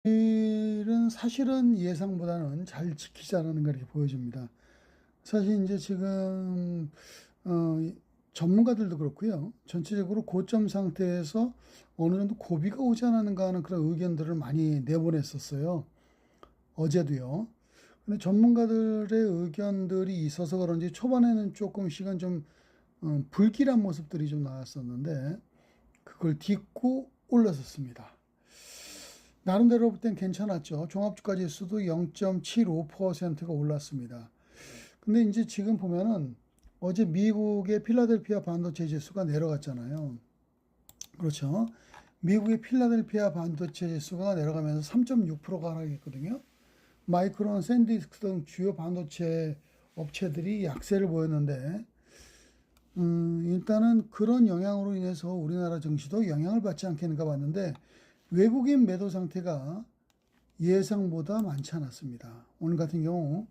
내일은 사실은 예상보다는 잘 지키지 않은 거 이렇게 보여집니다. 사실 이제 지금 전문가들도 그렇고요. 전체적으로 고점 상태에서 어느 정도 고비가 오지 않았는가 하는 그런 의견들을 많이 내보냈었어요. 어제도요. 근데 전문가들의 의견들이 있어서 그런지 초반에는 조금씩은 좀 불길한 모습들이 좀 나왔었는데 그걸 딛고 올라섰습니다. 나름대로 볼 땐 괜찮았죠. 종합주가 지수도 0.75%가 올랐습니다. 근데 이제 지금 보면은 어제 미국의 필라델피아 반도체 지수가 내려갔잖아요. 그렇죠. 미국의 필라델피아 반도체 지수가 내려가면서 3.6%가 하락했거든요. 마이크론, 샌디스크 등 주요 반도체 업체들이 약세를 보였는데, 일단은 그런 영향으로 인해서 우리나라 증시도 영향을 받지 않겠는가 봤는데, 외국인 매도 상태가 예상보다 많지 않았습니다. 오늘 같은 경우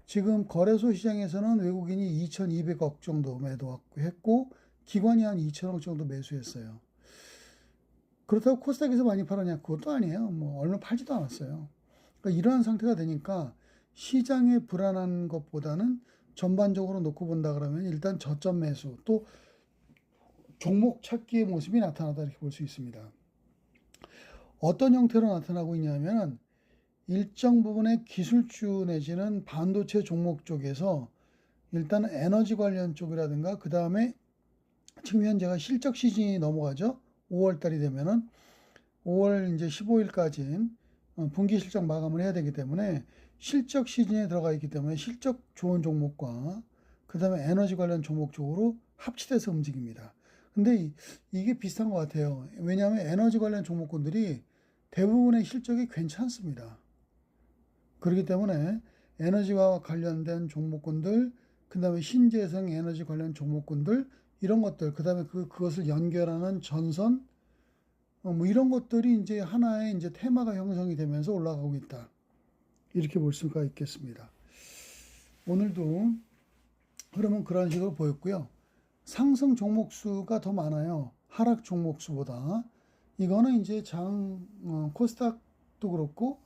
지금 거래소 시장에서는 외국인이 2,200억 정도 매도했고 기관이 한 2천억 정도 매수했어요. 그렇다고 코스닥에서 많이 팔았냐? 그것도 아니에요. 뭐 얼마 팔지도 않았어요. 그러니까 이러한 상태가 되니까 시장의 불안한 것보다는 전반적으로 놓고 본다 그러면 일단 저점 매수 또 종목 찾기의 모습이 나타나다 이렇게 볼 수 있습니다. 어떤 형태로 나타나고 있냐면 일정 부분의 기술주 내지는 반도체 종목 쪽에서 일단 에너지 관련 쪽이라든가 그 다음에 지금 현재가 실적 시즌이 넘어가죠. 5월 달이 되면은 5월 이제 15일까지 분기 실적 마감을 해야 되기 때문에 실적 시즌에 들어가 있기 때문에 실적 좋은 종목과 그 다음에 에너지 관련 종목 쪽으로 합치돼서 움직입니다. 근데 이게 비슷한 것 같아요. 왜냐하면 에너지 관련 종목군들이 대부분의 실적이 괜찮습니다. 그렇기 때문에 에너지와 관련된 종목군들, 그 다음에 신재생 에너지 관련 종목군들, 이런 것들, 그 다음에 그것을 연결하는 전선, 뭐 이런 것들이 이제 하나의 이제 테마가 형성이 되면서 올라가고 있다. 이렇게 볼 수가 있겠습니다. 오늘도 흐름은 그런 식으로 보였고요. 상승 종목 수가 더 많아요. 하락 종목 수보다. 이거는 이제 코스닥도 그렇고,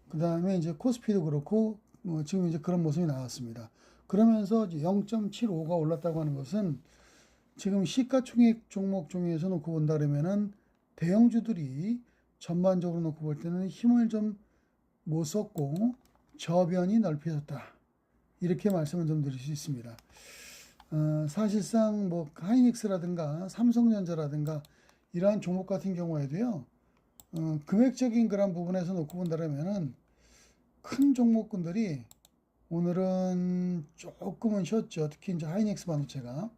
그 다음에 이제 코스피도 그렇고, 지금 이제 그런 모습이 나왔습니다. 그러면서 0.75가 올랐다고 하는 것은 지금 시가총액 종목 중에서 놓고 본다 그러면은 대형주들이 전반적으로 놓고 볼 때는 힘을 좀 못 썼고 저변이 넓혀졌다. 이렇게 말씀을 좀 드릴 수 있습니다. 사실상 뭐 하이닉스라든가 삼성전자라든가 이러한 종목 같은 경우에도요. 금액적인 그런 부분에서 놓고 본다면은 큰 종목군들이 오늘은 조금은 쉬었죠. 특히 이제 하이닉스 반도체가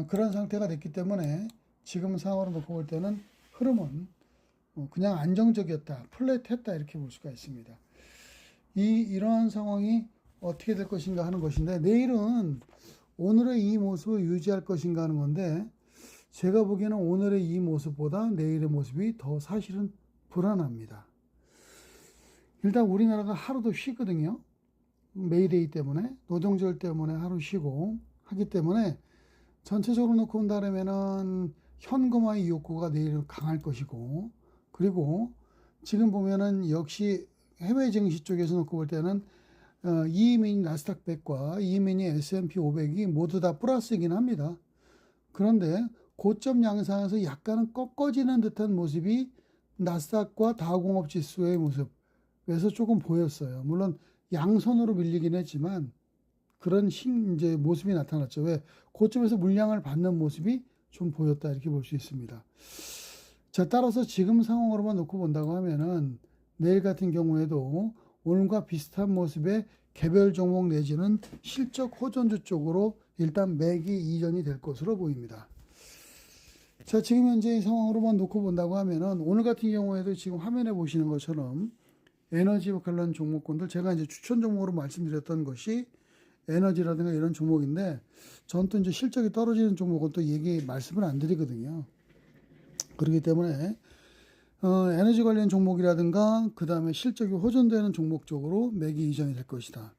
그런 상태가 됐기 때문에 지금 상황으로 놓고 볼 때는 흐름은 그냥 안정적이었다, 플랫했다 이렇게 볼 수가 있습니다. 이러한 상황이 어떻게 될 것인가 하는 것인데 내일은 오늘의 이 모습을 유지할 것인가 하는 건데 제가 보기에는 오늘의 이 모습보다 내일의 모습이 더 사실은 불안합니다. 일단 우리나라가 하루도 쉬거든요. 메이데이 때문에 노동절 때문에 하루 쉬고 하기 때문에 전체적으로 놓고 본다면은 현금화의 욕구가 내일 강할 것이고 그리고 지금 보면은 역시 해외 증시 쪽에서 놓고 볼 때는 이민이 나스닥 100과 이민이 S&P 500이 모두 다 플러스이긴 합니다. 그런데 고점 양상에서 약간은 꺾어지는 듯한 모습이 나스닥과 다우공업 지수의 모습에서 조금 보였어요. 물론 양손으로 밀리긴 했지만 그런 이제 모습이 나타났죠. 왜? 고점에서 물량을 받는 모습이 좀 보였다 이렇게 볼 수 있습니다. 자, 따라서 지금 상황으로만 놓고 본다고 하면은 내일 같은 경우에도 오늘과 비슷한 모습의 개별 종목 내지는 실적 호전주 쪽으로 일단 매기 이전이 될 것으로 보입니다. 자, 지금 현재 상황으로만 놓고 본다고 하면은 오늘 같은 경우에도 지금 화면에 보시는 것처럼 에너지 관련 종목군들 제가 이제 추천 종목으로 말씀드렸던 것이 에너지라든가 이런 종목인데 전 또 이제 실적이 떨어지는 종목은 또 말씀을 안 드리거든요. 그렇기 때문에 에너지 관련 종목이라든가 그 다음에 실적이 호전되는 종목 쪽으로 매기 이전이 될 것이다.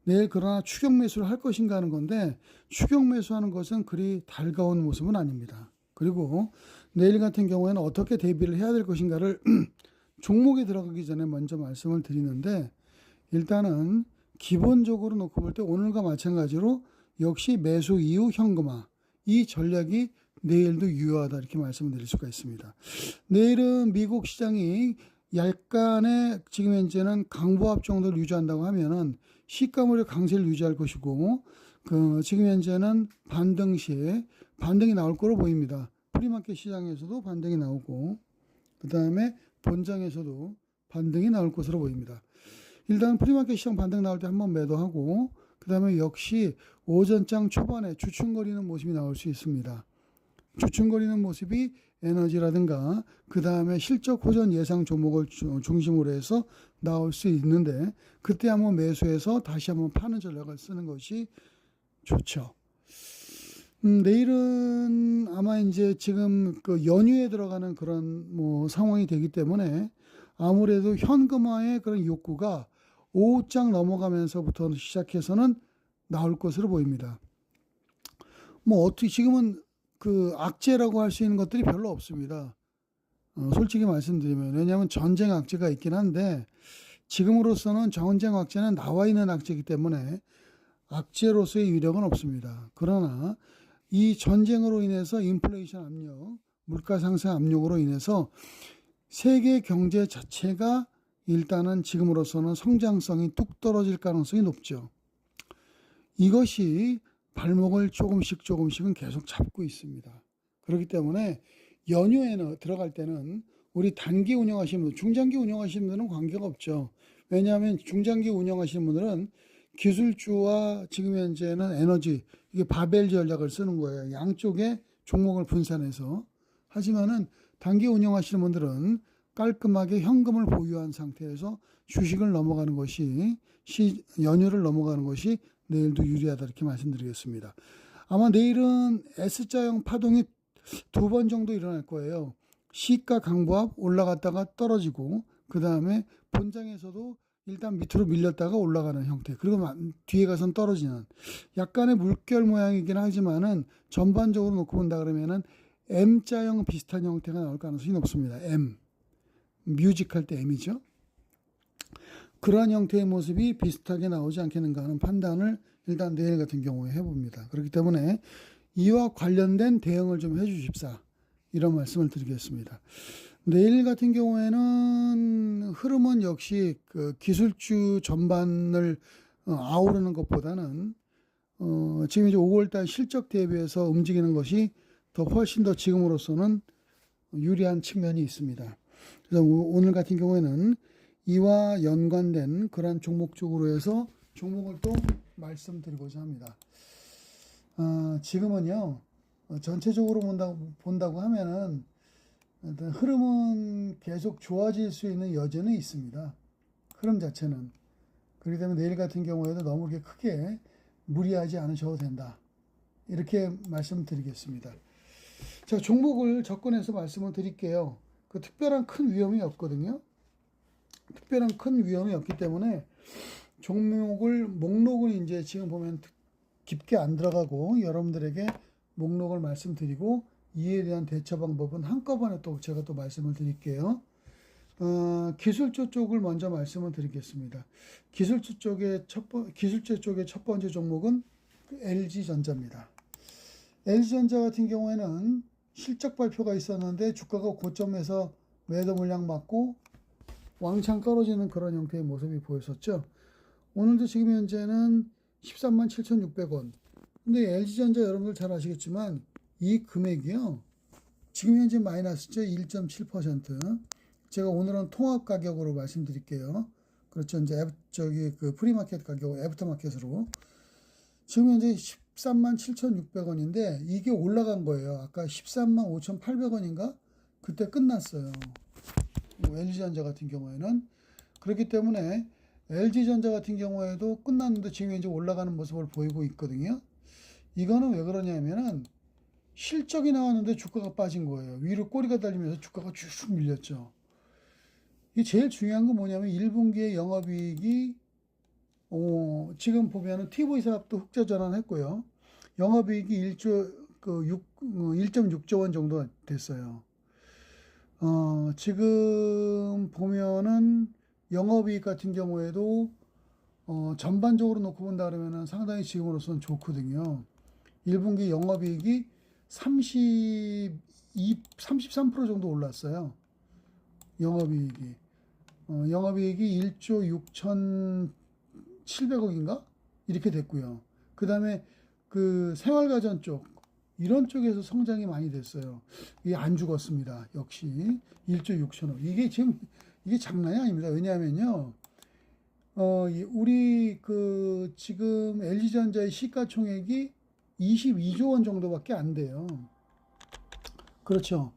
내일 그러나 추격 매수를 할 것인가 하는 건데 추격 매수하는 것은 그리 달가운 모습은 아닙니다. 그리고 내일 같은 경우에는 어떻게 대비를 해야 될 것인가를 종목에 들어가기 전에 먼저 말씀을 드리는데, 일단은 기본적으로 놓고 볼 때 오늘과 마찬가지로 역시 매수 이후 현금화, 이 전략이 내일도 유효하다 이렇게 말씀드릴 수가 있습니다. 내일은 미국 시장이 약간의 지금 현재는 강보합 정도를 유지한다고 하면은 시가물의 강세를 유지할 것이고, 지금 현재는 반등 시에 반등이 나올 거로 보입니다. 프리마켓 시장에서도 반등이 나오고, 그 다음에 본장에서도 반등이 나올 것으로 보입니다. 일단 프리마켓 시장 반등 나올 때 한번 매도하고, 그 다음에 역시 오전장 초반에 주춤거리는 모습이 나올 수 있습니다. 주춤거리는 모습이 에너지라든가 그 다음에 실적 호전 예상 종목을 중심으로 해서 나올 수 있는데, 그때 한번 매수해서 다시 한번 파는 전략을 쓰는 것이 좋죠. 내일은 아마 이제 지금 그 연휴에 들어가는 그런 뭐 상황이 되기 때문에 아무래도 현금화의 그런 욕구가 오후장 넘어가면서부터 시작해서는 나올 것으로 보입니다. 뭐 어떻게 지금은 그 악재라고 할 수 있는 것들이 별로 없습니다. 솔직히 말씀드리면, 왜냐하면 전쟁 악재가 있긴 한데 지금으로서는 전쟁 악재는 나와 있는 악재이기 때문에 악재로서의 위력은 없습니다. 그러나 이 전쟁으로 인해서 인플레이션 압력, 물가 상승 압력으로 인해서 세계 경제 자체가 일단은 지금으로서는 성장성이 뚝 떨어질 가능성이 높죠. 이것이 발목을 조금씩은 계속 잡고 있습니다. 그렇기 때문에 연휴에는 들어갈 때는 우리 단기 운영하시는 분들, 중장기 운영하시는 분들은 관계가 없죠. 왜냐하면 중장기 운영하시는 분들은 기술주와 지금 현재는 에너지, 이게 바벨 전략을 쓰는 거예요. 양쪽에 종목을 분산해서. 하지만은 단기 운영하시는 분들은 깔끔하게 현금을 보유한 상태에서 주식을 넘어가는 것이, 연휴를 넘어가는 것이 내일도 유리하다 이렇게 말씀드리겠습니다. 아마 내일은 S자형 파동이 2번 정도 일어날 거예요. 시가 강보합 올라갔다가 떨어지고, 그 다음에 본장에서도 일단 밑으로 밀렸다가 올라가는 형태, 그리고 뒤에 가선 떨어지는 약간의 물결 모양이긴 하지만은 전반적으로 놓고 본다 그러면은 M자형 비슷한 형태가 나올 가능성이 높습니다. M, 뮤직할 때 M이죠. 그러한 형태의 모습이 비슷하게 나오지 않겠는가 하는 판단을 일단 내일 같은 경우에 해봅니다. 그렇기 때문에 이와 관련된 대응을 좀 해주십사, 이런 말씀을 드리겠습니다. 내일 같은 경우에는 흐름은 역시 그 기술주 전반을 아우르는 것보다는 지금 이제 5월달 실적 대비해서 움직이는 것이 훨씬 더 지금으로서는 유리한 측면이 있습니다. 그래서 오늘 같은 경우에는 이와 연관된 그러한 종목 쪽으로 해서 종목을 또 말씀드리고자 합니다. 지금은요, 전체적으로 본다고 하면은 일단 흐름은 계속 좋아질 수 있는 여지는 있습니다. 흐름 자체는. 그렇기 때문에 내일 같은 경우에도 너무 그렇게 크게 무리하지 않으셔도 된다, 이렇게 말씀드리겠습니다. 자, 종목을 접근해서 말씀을 드릴게요. 그 특별한 큰 위험이 없거든요. 특별한 큰 위험이 없기 때문에 목록을 이제 지금 보면 깊게 안 들어가고 여러분들에게 목록을 말씀드리고 이에 대한 대처 방법은 한꺼번에 또 제가 또 말씀을 드릴게요. 기술주 쪽을 먼저 말씀을 드리겠습니다. 기술주 쪽의 첫 번째 종목은 LG전자입니다. LG전자 같은 경우에는 실적 발표가 있었는데 주가가 고점에서 매도 물량 맞고 왕창 떨어지는 그런 형태의 모습이 보였었죠. 오늘도 지금 현재는 13만 7,600원. 근데 LG전자 여러분들 잘 아시겠지만 이 금액이요, 지금 현재 마이너스죠. 1.7%. 제가 오늘은 통합 가격으로 말씀드릴게요. 그렇죠. 이제 그 프리마켓 가격, 애프터마켓으로. 지금 현재 13만 7,600원인데 이게 올라간 거예요. 아까 13만 5,800원인가? 그때 끝났어요. LG전자 같은 경우에는. 그렇기 때문에 LG전자 같은 경우에도 끝났는데 지금 이제 올라가는 모습을 보이고 있거든요. 이거는 왜 그러냐면은 실적이 나왔는데 주가가 빠진 거예요. 위로 꼬리가 달리면서 주가가 쭉 밀렸죠. 이 제일 중요한 건 뭐냐면 1분기에 영업이익이 지금 보면은 TV 사업도 흑자 전환했고요. 영업이익이 1.6조 원 정도 됐어요. 지금 보면은 영업이익 같은 경우에도 전반적으로 놓고 본다 그러면은 상당히 지금으로서는 좋거든요. 1분기 영업이익이 33% 정도 올랐어요. 영업이익이. 영업이익이 1조 6,700억인가? 이렇게 됐고요. 그 다음에 그 생활가전 쪽, 이런 쪽에서 성장이 많이 됐어요. 이게 안 죽었습니다. 역시 1조 6천억. 이게 지금 이게 장난이 아닙니다. 왜냐하면요. 우리 그 지금 LG전자의 시가총액이 22조 원 정도밖에 안 돼요. 그렇죠.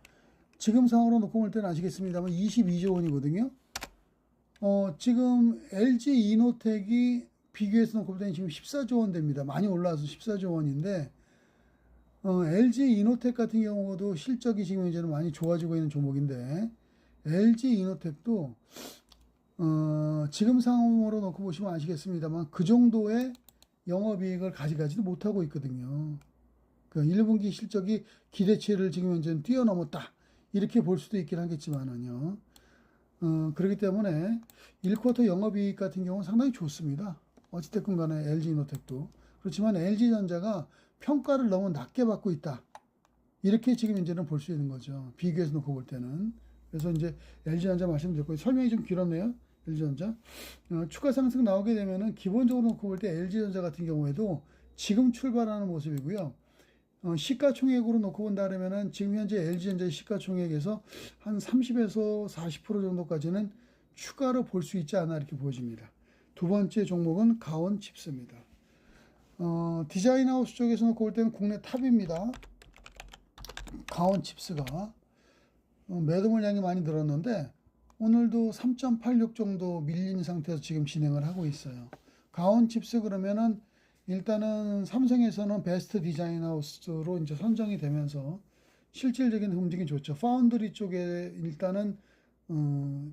지금 상황으로 놓고 볼 때는 아시겠습니다만 22조 원이거든요. 지금 LG 이노텍이 비교해서 놓고 볼 때는 지금 14조 원 됩니다. 많이 올라와서 14조 원인데, LG 이노텍 같은 경우도 실적이 지금 이제는 많이 좋아지고 있는 종목인데, LG 이노텍도, 지금 상황으로 놓고 보시면 아시겠습니다만, 그 정도의 영업이익을 가져가지도 못하고 있거든요. 그 1분기 실적이 기대치를 지금 현재는 뛰어넘었다. 이렇게 볼 수도 있긴 하겠지만은요. 그렇기 때문에 1쿼터 영업이익 같은 경우는 상당히 좋습니다. 어찌됐건 간에 LG이노텍도. 그렇지만 LG전자가 평가를 너무 낮게 받고 있다. 이렇게 지금 이제는 볼 수 있는 거죠. 비교해서 놓고 볼 때는. 그래서 이제 LG전자 말씀드렸고, 설명이 좀 길었네요. LG전자. 추가 상승 나오게 되면은 기본적으로 놓고 볼 때 LG전자 같은 경우에도 지금 출발하는 모습이고요. 시가총액으로 놓고 본다 그러면은 지금 현재 LG전자의 시가총액에서 한 30에서 40% 정도까지는 추가로 볼 수 있지 않나 이렇게 보여집니다. 두 번째 종목은 가온칩스입니다. 디자인하우스 쪽에서 놓고 볼 때는 국내 탑입니다. 가온칩스가 매도 물량이 많이 늘었는데 오늘도 3.86 정도 밀린 상태에서 지금 진행을 하고 있어요. 가온칩스 그러면은 일단은 삼성에서는 베스트 디자인 하우스로 이제 선정이 되면서 실질적인 움직임이 좋죠. 파운드리 쪽에 일단은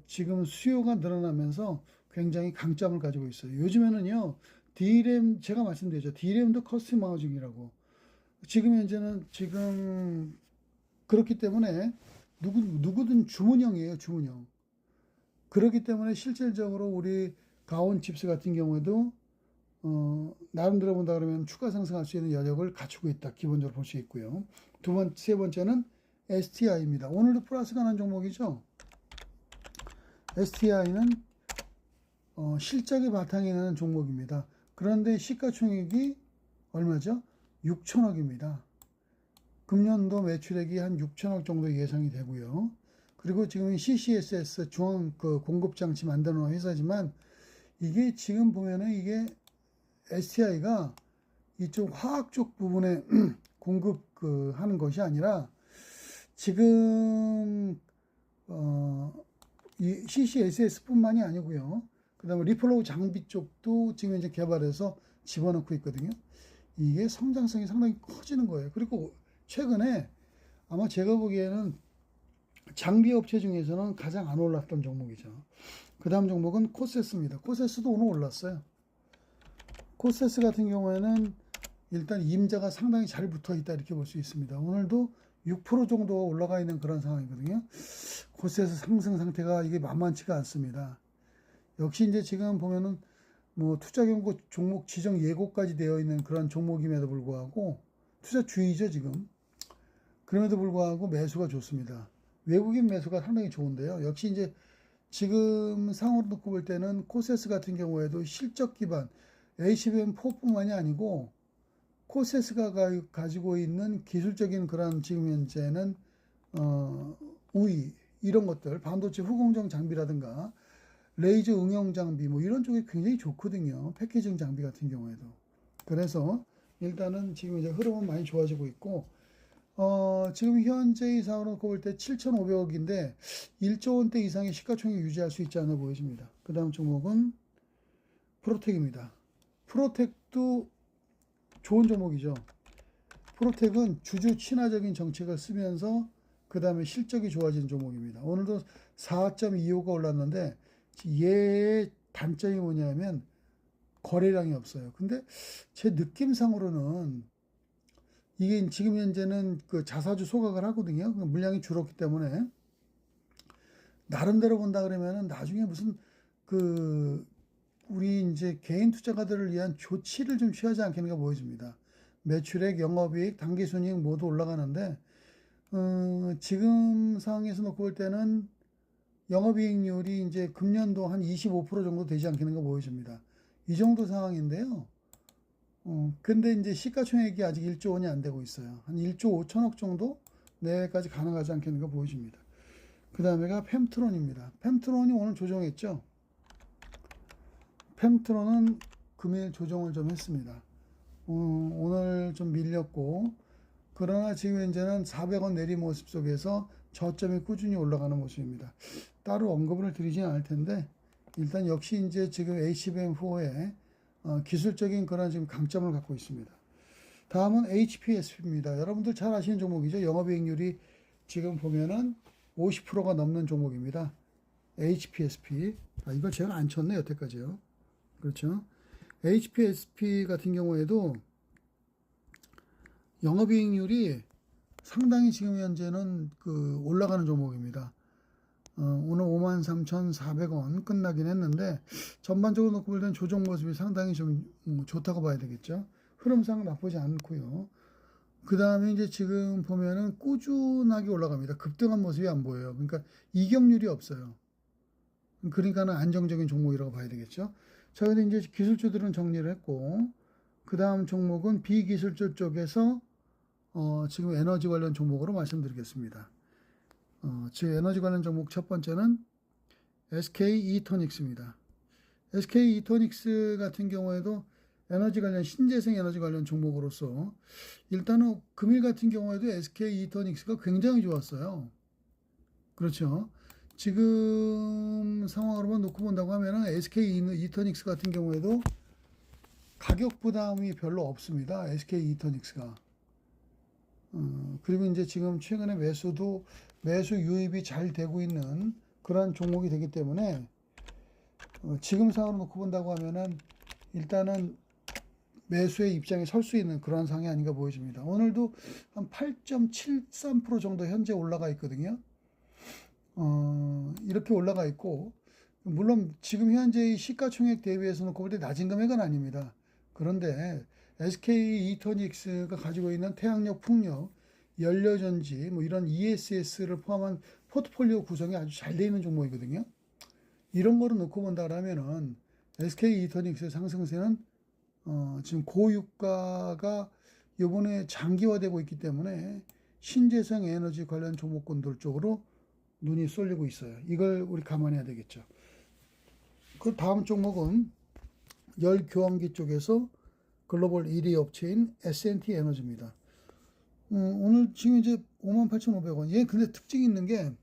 지금 수요가 늘어나면서 굉장히 강점을 가지고 있어요. 요즘에는요, D램 제가 말씀드렸죠. D램도 커스터마이징이라고. 지금 현재는 지금 그렇기 때문에 누구든 주문형이에요, 주문형. 그렇기 때문에 실질적으로 우리 가온 칩스 같은 경우에도 나름대로 본다 그러면 추가 상승할 수 있는 여력을 갖추고 있다. 기본적으로 볼 수 있고요. 세 번째는 STI입니다. 오늘도 플러스가 난 종목이죠. STI는 실적이 바탕이 나는 종목입니다. 그런데 시가총액이 얼마죠? 6천억입니다. 금년도 매출액이 한 6천억 정도 예상이 되고요. 그리고 지금 CCSS 중앙 그 공급장치 만드는 회사지만 이게 지금 보면은 이게 STI가 이쪽 화학 쪽 부분에 공급 하는 것이 아니라 지금 이 CCSS뿐만이 아니고요. 그다음에 리플로우 장비 쪽도 지금 이제 개발해서 집어넣고 있거든요. 이게 성장성이 상당히 커지는 거예요. 그리고 최근에 아마 제가 보기에는 장비 업체 중에서는 가장 안 올랐던 종목이죠. 그 다음 종목은 코세스입니다. 코세스도 오늘 올랐어요. 코세스 같은 경우에는 일단 임자가 상당히 잘 붙어 있다 이렇게 볼 수 있습니다. 오늘도 6% 정도 올라가 있는 그런 상황이거든요. 코세스 상승 상태가 이게 만만치가 않습니다. 역시 이제 지금 보면은 뭐 투자 경고 종목 지정 예고까지 되어 있는 그런 종목임에도 불구하고 투자 주의죠 지금. 그럼에도 불구하고 매수가 좋습니다. 외국인 매수가 상당히 좋은데요. 역시 이제 지금 상황으로 놓고 볼 때는 코세스 같은 경우에도 실적 기반 HBM4뿐만이 아니고 코세스가 가지고 있는 기술적인 그런 지금 현재는 우위 이런 것들 반도체 후공정 장비라든가 레이저 응용 장비 뭐 이런 쪽이 굉장히 좋거든요. 패키징 장비 같은 경우에도. 그래서 일단은 지금 이제 흐름은 많이 좋아지고 있고 지금 현재의 상황으로 놓고 볼 때 7,500억인데 1조 원대 이상의 시가총액 유지할 수 있지 않아 보여집니다. 그 다음 종목은 프로텍입니다. 프로텍도 좋은 종목이죠. 프로텍은 주주 친화적인 정책을 쓰면서 그 다음에 실적이 좋아진 종목입니다. 오늘도 4.25가 올랐는데 얘의 단점이 뭐냐면 거래량이 없어요. 근데 제 느낌상으로는 이게 지금 현재는 그 자사주 소각을 하거든요. 물량이 줄었기 때문에 나름대로 본다 그러면은 나중에 무슨 그 우리 이제 개인 투자가들을 위한 조치를 좀 취하지 않겠는가 보여집니다. 매출액, 영업이익, 당기순이익 모두 올라가는데 지금 상황에서 놓고 볼 때는 영업이익률이 이제 금년도 한 25% 정도 되지 않겠는가 보여집니다. 이 정도 상황인데요. 근데 이제 시가총액이 아직 1조 원이 안 되고 있어요. 한 1조 5천억 정도 내외까지 가능하지 않겠는가 보여집니다. 그 다음에가 펨트론입니다. 펨트론이 오늘 조정했죠. 펨트론은 금일 조정을 좀 했습니다. 오늘 좀 밀렸고, 그러나 지금 현재는 400원 내린 모습 속에서 저점이 꾸준히 올라가는 모습입니다. 따로 언급을 드리진 않을 텐데, 일단 역시 이제 지금 HBM4의 기술적인 그런 지금 강점을 갖고 있습니다. 다음은 HPSP입니다. 여러분들 잘 아시는 종목이죠. 영업이익률이 지금 보면은 50%가 넘는 종목입니다. HPSP. 이걸 제가 안 쳤네, 여태까지요. 그렇죠. HPSP 같은 경우에도 영업이익률이 상당히 지금 현재는 그 올라가는 종목입니다. 오늘 53,400원 끝나긴 했는데 전반적으로 놓고 볼 때는 조정 모습이 상당히 좀 좋다고 봐야 되겠죠. 흐름상 나쁘지 않고요. 그 다음에 이제 지금 보면은 꾸준하게 올라갑니다. 급등한 모습이 안 보여요. 그러니까 이격률이 없어요. 그러니까는 안정적인 종목이라고 봐야 되겠죠. 자, 근데 이제 기술주들은 정리를 했고, 그 다음 종목은 비기술주 쪽에서 지금 에너지 관련 종목으로 말씀드리겠습니다. 즉 에너지 관련 종목 첫 번째는 SK 이터닉스입니다. SK 이터닉스 같은 경우에도 에너지 관련 신재생 에너지 관련 종목으로서 일단은 금일 같은 경우에도 SK 이터닉스가 굉장히 좋았어요. 그렇죠. 지금 상황으로만 놓고 본다고 하면은 SK 이터닉스 같은 경우에도 가격 부담이 별로 없습니다. SK 이터닉스가. 그리고 이제 지금 최근에 매수 유입이 잘 되고 있는 그러한 종목이 되기 때문에 지금 상황으로 놓고 본다고 하면은 일단은 매수의 입장에 설 수 있는 그런 상황이 아닌가 보여집니다. 오늘도 한 8.73% 정도 현재 올라가 있거든요. 이렇게 올라가 있고, 물론 지금 현재의 시가총액 대비해서 놓고 볼 때 낮은 금액은 아닙니다. 그런데 SK 이터닉스가 가지고 있는 태양력, 풍력, 연료전지, 뭐 이런 ESS를 포함한 포트폴리오 구성이 아주 잘 되어 있는 종목이거든요. 이런 거를 놓고 본다라면은 SK 이터닉스의 상승세는 지금 고유가가 이번에 장기화되고 있기 때문에 신재생 에너지 관련 종목군들 쪽으로 눈이 쏠리고 있어요. 이걸 우리 감안해야 되겠죠. 그 다음 종목은 열교환기 쪽에서 글로벌 1위 업체인 S&T 에너지입니다. 오늘 지금 이제 58,500원. 얘 근데 특징이 있는 게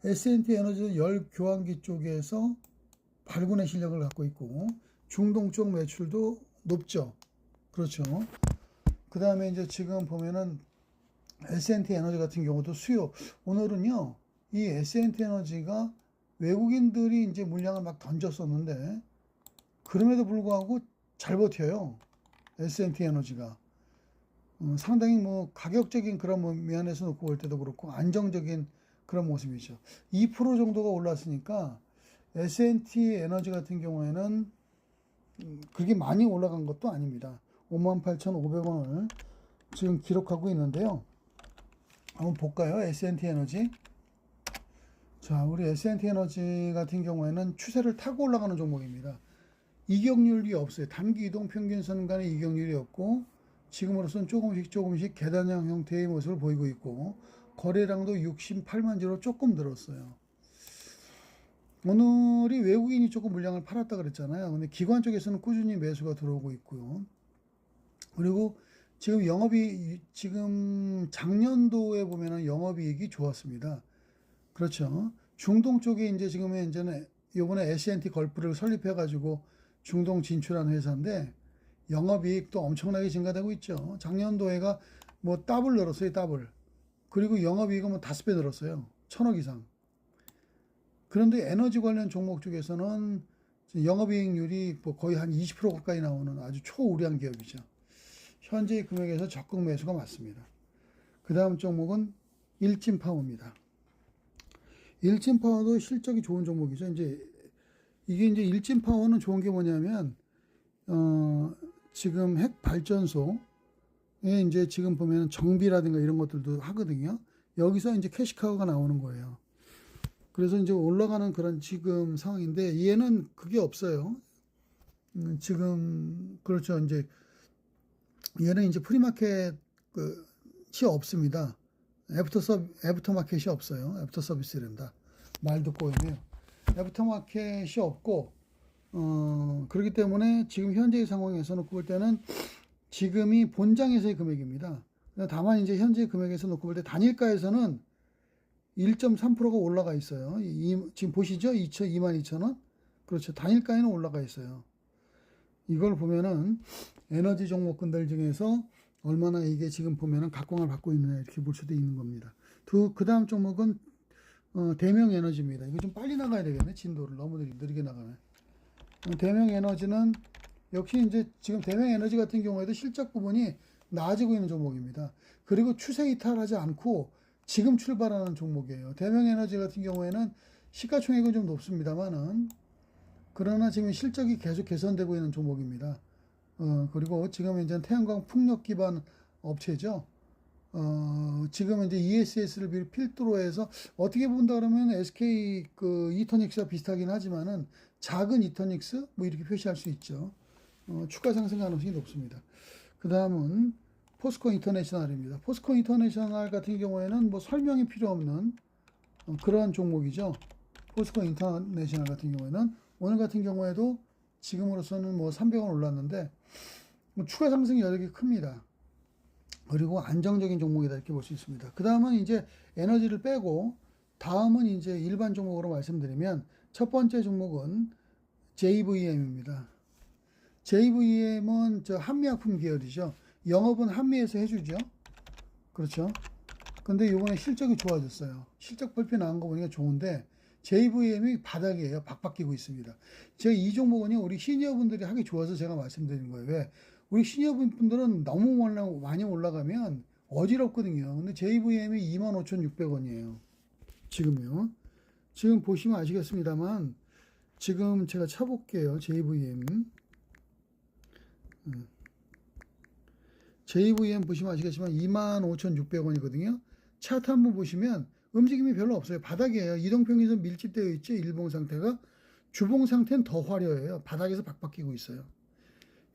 S&T 에너지는 열교환기 쪽에서 발군의 실력을 갖고 있고 중동 쪽 매출도 높죠. 그렇죠. 그 다음에 이제 지금 보면은 S&T 에너지 같은 경우도 수요. 오늘은요, 이 S&T 에너지가 외국인들이 이제 물량을 막 던졌었는데, 그럼에도 불구하고 잘 버텨요. S&T 에너지가. 상당히 뭐 가격적인 그런 면에서 놓고 볼 때도 그렇고, 안정적인 그런 모습이죠. 2% 정도가 올랐으니까, S&T 에너지 같은 경우에는 그렇게 많이 올라간 것도 아닙니다. 58,500원을 지금 기록하고 있는데요. 한번 볼까요? S&T 에너지. 자, 우리 S&T 에너지 같은 경우에는 추세를 타고 올라가는 종목입니다. 이격률이 없어요. 단기 이동 평균선 간의 이격률이 없고 지금으로서는 조금씩 계단형 형태의 모습을 보이고 있고 거래량도 68만 주로 조금 늘었어요. 오늘이 외국인이 조금 물량을 팔았다 그랬잖아요. 근데 기관 쪽에서는 꾸준히 매수가 들어오고 있고요. 그리고 지금 작년도에 보면은 영업이익이 좋았습니다. 그렇죠. 중동 쪽에 이제 현재는 이번에 S&T 걸프를 설립해가지고 중동 진출한 회사인데 영업이익도 엄청나게 증가되고 있죠. 작년도에가 뭐 더블 늘었어요, 더블. 그리고 영업이익은 뭐 5배 늘었어요. 1,000억 이상. 그런데 에너지 관련 종목 쪽에서는 영업이익률이 뭐 거의 한 20% 가까이 나오는 아주 초우량 기업이죠. 현재 금액에서 적극 매수가 맞습니다. 그 다음 종목은 일진파워입니다. 일진파워도 실적이 좋은 종목이죠. 이게 이제 일진파워는 좋은 게 뭐냐면, 지금 핵 발전소에 이제 지금 보면 정비라든가 이런 것들도 하거든요. 여기서 이제 캐시카우가 나오는 거예요. 그래서 이제 올라가는 그런 지금 상황인데, 얘는 그게 없어요. 지금, 그렇죠. 이제, 얘는 이제 프리마켓 시 없습니다. 애프터 마켓이 없어요. 애프터 서비스랍니다. 말도 꼬이네요. 애프터 마켓이 없고, 그렇기 때문에 지금 현재의 상황에서 놓고 볼 때는 지금이 본장에서의 금액입니다. 다만 이제 현재 금액에서 놓고 볼 때 단일가에서는 1.3%가 올라가 있어요. 지금 보시죠? 22,000원. 그렇죠. 단일가에는 올라가 있어요. 이걸 보면은 에너지 종목군들 중에서 얼마나 이게 지금 보면은 각광을 받고 있느냐 이렇게 볼 수도 있는 겁니다. 그 다음 종목은 대명 에너지입니다. 이거 좀 빨리 나가야 되겠네. 진도를 너무 느리게 나가네. 대명 에너지는 역시 이제 지금 대명 에너지 같은 경우에도 실적 부분이 나아지고 있는 종목입니다. 그리고 추세 이탈하지 않고 지금 출발하는 종목이에요. 대명 에너지 같은 경우에는 시가총액은 좀 높습니다만은 그러나 지금 실적이 계속 개선되고 있는 종목입니다. 그리고 지금 이제 태양광 풍력 기반 업체죠. 지금 이제 ESS를 필두로 해서 어떻게 본다 그러면 SK 이터닉스와 비슷하긴 하지만은 작은 이터닉스 뭐 이렇게 표시할 수 있죠. 추가 상승 가능성이 높습니다. 그 다음은 포스코 인터내셔널입니다. 포스코 인터내셔널 같은 경우에는 뭐 설명이 필요 없는 그러한 종목이죠. 포스코 인터내셔널 같은 경우에는 오늘 같은 경우에도 지금으로서는 뭐 300원 올랐는데 뭐 추가 상승 여력이 큽니다. 그리고 안정적인 종목이다 이렇게 볼 수 있습니다. 그 다음은 이제 에너지를 빼고 다음은 이제 일반 종목으로 말씀드리면 첫 번째 종목은 JVM입니다. JVM은 저 한미약품 계열이죠. 영업은 한미에서 해주죠. 그렇죠. 근데 이번에 실적이 좋아졌어요. 실적 발표 나온 거 보니까 좋은데 JVM이 바닥이에요. 박박기고 있습니다. 제가 이 종목은요, 우리 시니어분들이 하기 좋아서 제가 말씀드리는 거예요. 왜? 우리 시니어분들은 너무 많이 올라가면 어지럽거든요. 근데 JVM이 25,600원이에요. 지금요. 지금 보시면 아시겠습니다만, 지금 제가 쳐볼게요. JVM 보시면 아시겠지만 25,600원이거든요. 차트 한번 보시면 움직임이 별로 없어요. 바닥이에요. 이동평균선 밀집되어 있죠. 일봉 상태가. 주봉 상태는 더 화려해요. 바닥에서 박박기고 있어요.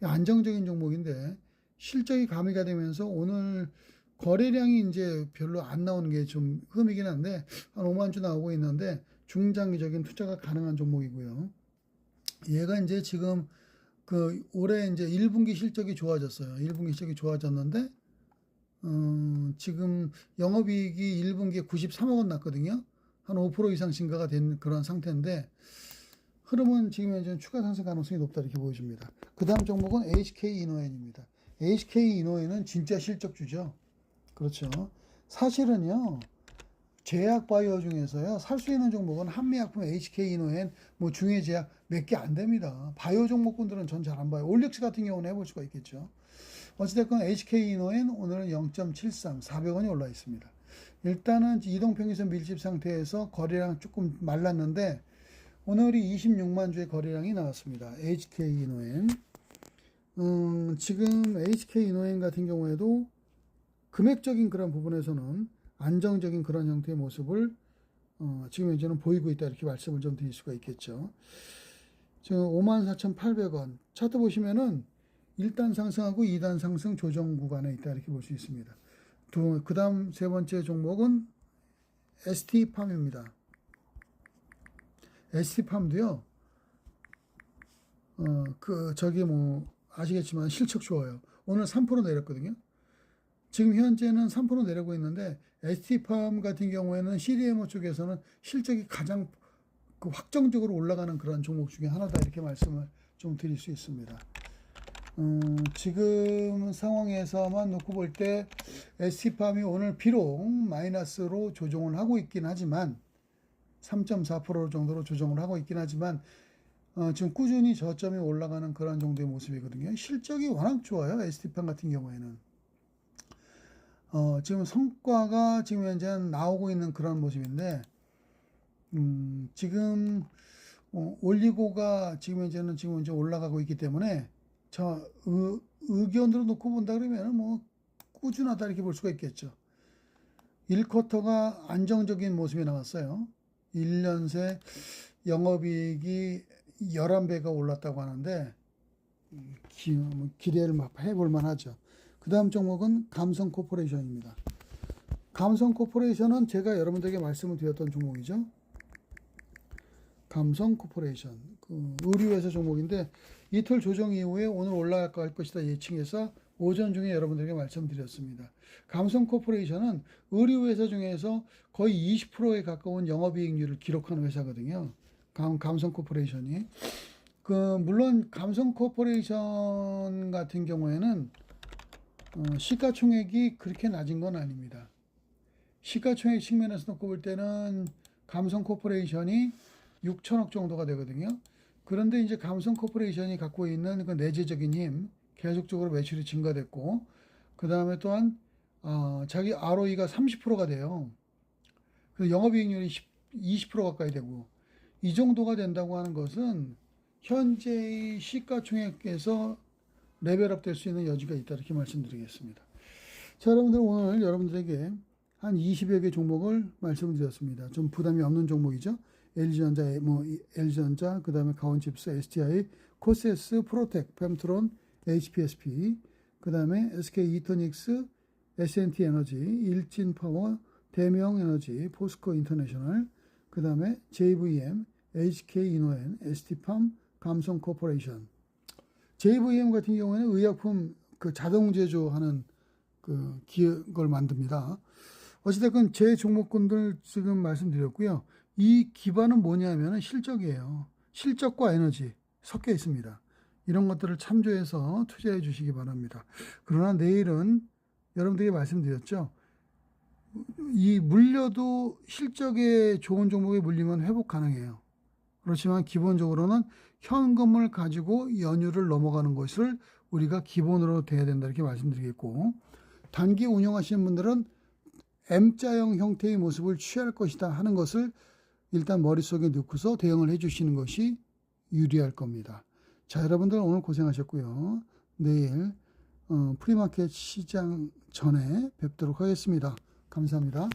안정적인 종목인데 실적이 가미가 되면서 오늘 거래량이 이제 별로 안 나오는 게 좀 흠이긴 한데 한 5만 주 나오고 있는데 중장기적인 투자가 가능한 종목이고요. 얘가 이제 지금 올해 이제 1분기 실적이 좋아졌어요. 1분기 실적이 좋아졌는데 지금 영업이익이 1분기에 93억 원 났거든요. 한 5% 이상 증가가 된 그런 상태인데 흐름은 지금 현재 추가 상승 가능성이 높다 이렇게 보여집니다. 그 다음 종목은 HK이노엔입니다. HK이노엔은 진짜 실적주죠. 그렇죠. 사실은요. 제약바이오 중에서요. 살 수 있는 종목은 한미약품, HK이노엔, 뭐 중해제약 몇 개 안 됩니다. 바이오 종목군들은 전 잘 안 봐요. 올릭스 같은 경우는 해볼 수가 있겠죠. 어찌됐건 HK이노엔 오늘은 0.73, 400원이 올라 있습니다. 일단은 이동평균선 밀집 상태에서 거래량 조금 말랐는데 오늘이 26만 주의 거래량이 나왔습니다. HK이노엔. 지금 HK이노엔 같은 경우에도 금액적인 그런 부분에서는 안정적인 그런 형태의 모습을 지금 현재는 보이고 있다 이렇게 말씀을 좀 드릴 수가 있겠죠. 지금 54,800원 차트 보시면은 1단 상승하고 2단 상승 조정 구간에 있다 이렇게 볼 수 있습니다. 그 다음 세 번째 종목은 ST팜입니다. ST팜도요. 저기 뭐 아시겠지만 실적 좋아요. 오늘 3% 내렸거든요. 지금 현재는 3% 내리고 있는데 ST팜 같은 경우에는 CDMO 쪽에서는 실적이 가장 확정적으로 올라가는 그런 종목 중에 하나다 이렇게 말씀을 좀 드릴 수 있습니다. 지금 상황에서만 놓고 볼 때 ST팜이 오늘 비록 마이너스로 조정을 하고 있긴 하지만 3.4% 정도로 조정을 하고 있긴 하지만 지금 꾸준히 저점이 올라가는 그런 정도의 모습이거든요. 실적이 워낙 좋아요. ST팜 같은 경우에는. 지금 성과가 지금 현재 나오고 있는 그런 모습인데 지금 올리고가 지금 이제 올라가고 있기 때문에 의견으로 놓고 본다 그러면 뭐 꾸준하다 이렇게 볼 수가 있겠죠. 1쿼터가 안정적인 모습이 나왔어요. 1년 새 영업이익이 11배가 올랐다고 하는데 기대를 해볼 만하죠. 그 다음 종목은 감성코퍼레이션입니다. 감성코퍼레이션은 제가 여러분들에게 말씀을 드렸던 종목이죠. 감성코퍼레이션 의류회사 종목인데 이틀 조정 이후에 오늘 올라갈 것이다 예측해서 오전 중에 여러분들에게 말씀드렸습니다. 감성코퍼레이션은 의류회사 중에서 거의 20%에 가까운 영업이익률을 기록하는 회사거든요. 감성코퍼레이션이 물론 감성코퍼레이션 같은 경우에는 시가총액이 그렇게 낮은 건 아닙니다. 시가총액 측면에서 놓고 볼 때는 감성코퍼레이션이 6천억 정도가 되거든요. 그런데 이제 감성코퍼레이션이 갖고 있는 그 내재적인 힘, 계속적으로 매출이 증가됐고, 그 다음에 또한 자기 ROE가 30%가 돼요. 그래서 영업이익률이 20% 가까이 되고, 이 정도가 된다고 하는 것은 현재의 시가총액에서 레벨업 될 수 있는 여지가 있다 이렇게 말씀드리겠습니다. 자, 여러분들 오늘 여러분들에게 한 20여 개 종목을 말씀드렸습니다. 좀 부담이 없는 종목이죠. LG전자, 그 다음에 가온칩스, STI, 코세스, 프로텍, 펨트론, HPSP, 그 다음에 SK 이터닉스, S&T 에너지, 일진파워, 대명에너지, 포스코 인터내셔널, 그 다음에 JVM, HK 이노엔, ST팜, 감성코퍼레이션. JVM 같은 경우에는 의약품 자동 제조하는 걸 만듭니다. 어찌됐건 제 종목군들 지금 말씀드렸고요. 이 기반은 뭐냐면 실적이에요. 실적과 에너지 섞여 있습니다. 이런 것들을 참조해서 투자해 주시기 바랍니다. 그러나 내일은 여러분들에게 말씀드렸죠. 이 물려도 실적에 좋은 종목에 물리면 회복 가능해요. 그렇지만 기본적으로는 현금을 가지고 연휴를 넘어가는 것을 우리가 기본으로 돼야 된다 이렇게 말씀드리겠고, 단기 운영하시는 분들은 M자형 형태의 모습을 취할 것이다 하는 것을 일단 머릿속에 넣고서 대응을 해 주시는 것이 유리할 겁니다. 자, 여러분들 오늘 고생하셨고요. 내일 프리마켓 시장 전에 뵙도록 하겠습니다. 감사합니다.